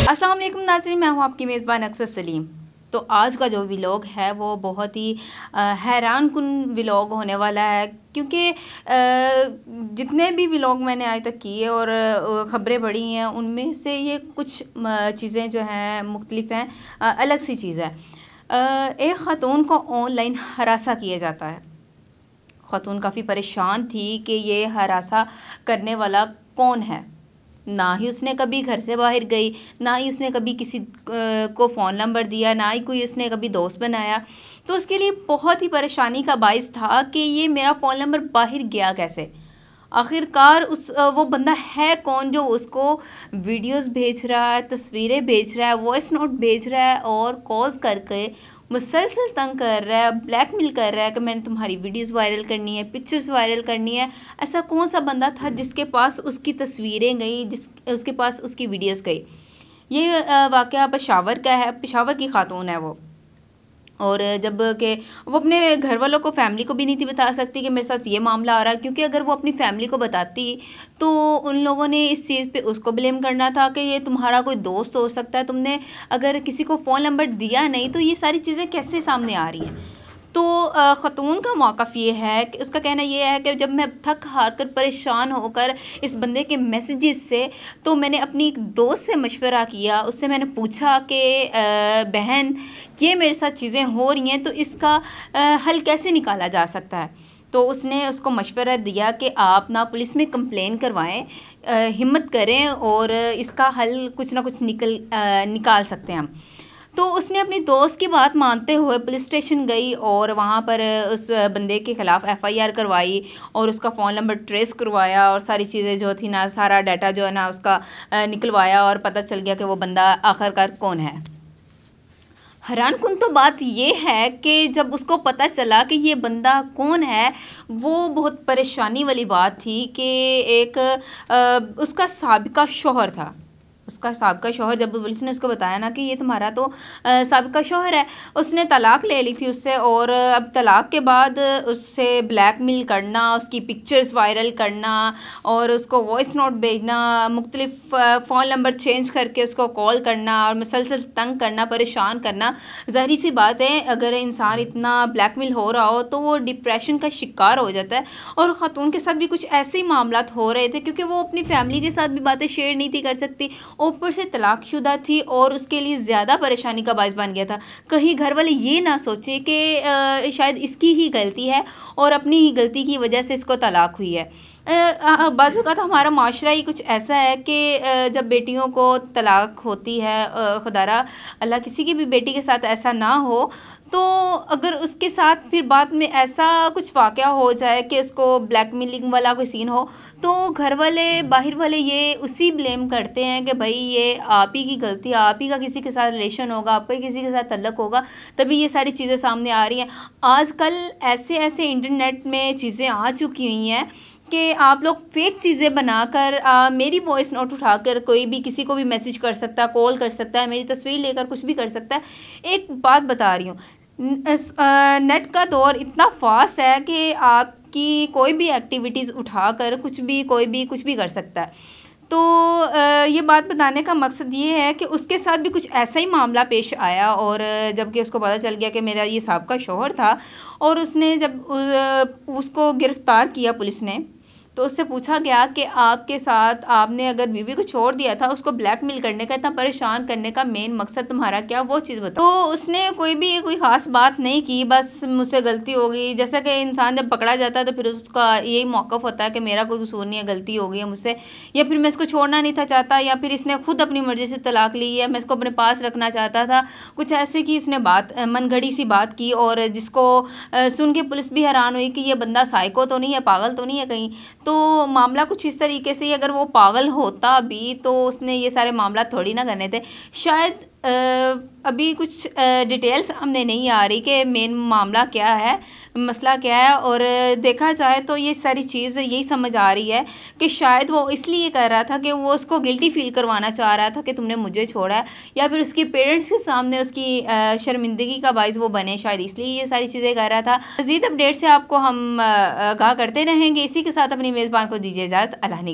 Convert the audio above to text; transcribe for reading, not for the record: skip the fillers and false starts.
अस्सलाम वालेकुम नाज़रीन, मैं हूँ आपकी मेज़बान अक्सर सलीम। तो आज का जो व्लॉग है वो बहुत ही हैरान कुन व्लॉग होने वाला है, क्योंकि जितने भी व्लॉग मैंने आज तक किए और ख़बरें पढ़ी हैं उनमें से ये कुछ चीज़ें जो हैं मुख्तलिफ हैं, अलग सी चीज़ है। एक ख़ातून को ऑनलाइन हरासा किया जाता है। ख़ातून काफ़ी परेशान थी कि ये हरासा करने वाला कौन है। ना ही उसने कभी घर से बाहर गई, ना ही उसने कभी किसी को फ़ोन नंबर दिया, ना ही कोई उसने कभी दोस्त बनाया। तो उसके लिए बहुत ही परेशानी का बाइस था कि ये मेरा फ़ोन नंबर बाहर गया कैसे। आखिरकार वो बंदा है कौन जो उसको वीडियोस भेज रहा है, तस्वीरें भेज रहा है, वॉइस नोट भेज रहा है और कॉल्स करके मुसलसल तंग कर रहा है, ब्लैकमेल कर रहा है कि मैंने तुम्हारी वीडियोस वायरल करनी है, पिक्चर्स वायरल करनी है। ऐसा कौन सा बंदा था जिसके पास उसकी तस्वीरें गई, उसके पास उसकी वीडियोस गई। ये वाक़या पेशावर का है, पेशावर की खातून है वो। और जब कि वो अपने घर वालों को, फैमिली को भी नहीं थी बता सकती कि मेरे साथ ये मामला आ रहा है, क्योंकि अगर वो अपनी फैमिली को बताती तो उन लोगों ने इस चीज़ पे उसको ब्लेम करना था कि ये तुम्हारा कोई दोस्त हो सकता है, तुमने अगर किसी को फ़ोन नंबर दिया नहीं तो ये सारी चीज़ें कैसे सामने आ रही हैं। तो ख़ातून का मौक़िफ़ ये है कि उसका कहना ये है कि जब मैं थक हार कर परेशान होकर इस बंदे के मैसेजेस से, तो मैंने अपनी एक दोस्त से मशवरा किया। उससे मैंने पूछा कि बहन, ये मेरे साथ चीज़ें हो रही हैं तो इसका हल कैसे निकाला जा सकता है। तो उसने उसको मशवरा दिया कि आप ना पुलिस में कंप्लेन करवाएं, हिम्मत करें और इसका हल कुछ ना कुछ निकाल सकते हैं हम। तो उसने अपनी दोस्त की बात मानते हुए पुलिस स्टेशन गई और वहाँ पर उस बंदे के ख़िलाफ़ एफआईआर करवाई और उसका फ़ोन नंबर ट्रेस करवाया और सारी चीज़ें जो थी ना, सारा डाटा जो है ना उसका निकलवाया और पता चल गया कि वो बंदा आखिरकार कौन है। हैरान कुन तो बात ये है कि जब उसको पता चला कि ये बंदा कौन है, वो बहुत परेशानी वाली बात थी कि एक उसका साबिका शौहर था। उसका साबिका शौहर, जब पुलिस ने उसको बताया ना कि ये तुम्हारा तो साबिका शौहर है, उसने तलाक ले ली थी उससे और अब तलाक के बाद उससे ब्लैकमेल करना, उसकी पिक्चर्स वायरल करना और उसको वॉइस नोट भेजना, मुख्तलिफ फ़ोन नंबर चेंज करके उसको कॉल करना और मुसलसल तंग करना, परेशान करना। ज़ाहिर सी बात है, अगर इंसान इतना ब्लैकमेल हो रहा हो तो वो डिप्रेशन का शिकार हो जाता है। और ख़ातून के साथ भी कुछ ऐसे ही मामलात हो रहे थे, क्योंकि वो अपनी फैमिली के साथ भी बातें शेयर नहीं थी कर सकती, ऊपर से तलाकशुदा थी और उसके लिए ज़्यादा परेशानी का बायस बन गया था। कहीं घर वाले ये ना सोचे कि शायद इसकी ही गलती है और अपनी ही गलती की वजह से इसको तलाक हुई है। बाज़ औक़ात हमारा माशरा ही कुछ ऐसा है कि जब बेटियों को तलाक होती है, खुदारा अल्लाह किसी की भी बेटी के साथ ऐसा ना हो, तो अगर उसके साथ फिर बाद में ऐसा कुछ वाक़या हो जाए कि उसको ब्लैकमेलिंग वाला कोई सीन हो, तो घर वाले, बाहर वाले ये उसी ब्लेम करते हैं कि भाई ये आप ही की गलती, आप ही का किसी के साथ रिलेशन होगा, आपका ही किसी के साथ तल्लक होगा, तभी ये सारी चीज़ें सामने आ रही हैं। आजकल ऐसे ऐसे इंटरनेट में चीज़ें आ चुकी हुई हैं कि आप लोग फेक चीज़ें बनाकर मेरी वॉइस नोट उठाकर कोई भी किसी को भी मैसेज कर सकता है, कॉल कर सकता है, मेरी तस्वीर लेकर कुछ भी कर सकता है। एक बात बता रही हूँ, नेट का दौर इतना फास्ट है कि आपकी कोई भी एक्टिविटीज़ उठाकर कोई भी कुछ भी कर सकता है। तो ये बात बताने का मकसद ये है कि उसके साथ भी कुछ ऐसा ही मामला पेश आया और जबकि उसको पता चल गया कि मेरा ये साबिका शौहर था और उसने जब उसको गिरफ़्तार किया पुलिस ने, तो उससे पूछा गया कि आपके साथ आपने अगर बीवी को छोड़ दिया था, उसको ब्लैकमेल करने का, इतना परेशान करने का मेन मकसद तुम्हारा क्या, वो चीज़ बताओ। तो उसने कोई ख़ास बात नहीं की, बस मुझसे गलती हो गई। जैसा कि इंसान जब पकड़ा जाता है तो फिर उसका यही मौक़िफ़ होता है कि मेरा कोई कसूर नहीं है, गलती हो गई है मुझसे, या फिर मैं इसको छोड़ना नहीं था चाहता, या फिर इसने खुद अपनी मर्ज़ी से तलाक ली है, मैं इसको अपने पास रखना चाहता था। कुछ ऐसे की इसने बात, मनगढ़ी सी बात की और जिसको सुन के पुलिस भी हैरान हुई कि ये बंदा साइको तो नहीं है, पागल तो नहीं है कहीं। तो मामला कुछ इस तरीके से ही, अगर वो पागल होता भी तो उसने ये सारे मामला थोड़ी ना करने थे। शायद अभी कुछ डिटेल्स सामने नहीं आ रही कि मेन मामला क्या है, मसला क्या है। और देखा जाए तो ये सारी चीज़ यही समझ आ रही है कि शायद वो इसलिए कर रहा था कि वो उसको गिल्टी फील करवाना चाह रहा था कि तुमने मुझे छोड़ा है, या फिर उसके पेरेंट्स के सामने उसकी शर्मिंदगी का बाइस वो बने, शायद इसलिए ये सारी चीज़ें कर रहा था। मज़ीद अपडेट से आपको हम आगाह करते रहेंगे। इसी के साथ अपनी मेज़बान को दीजिए इजाज़त। अल्लाह ने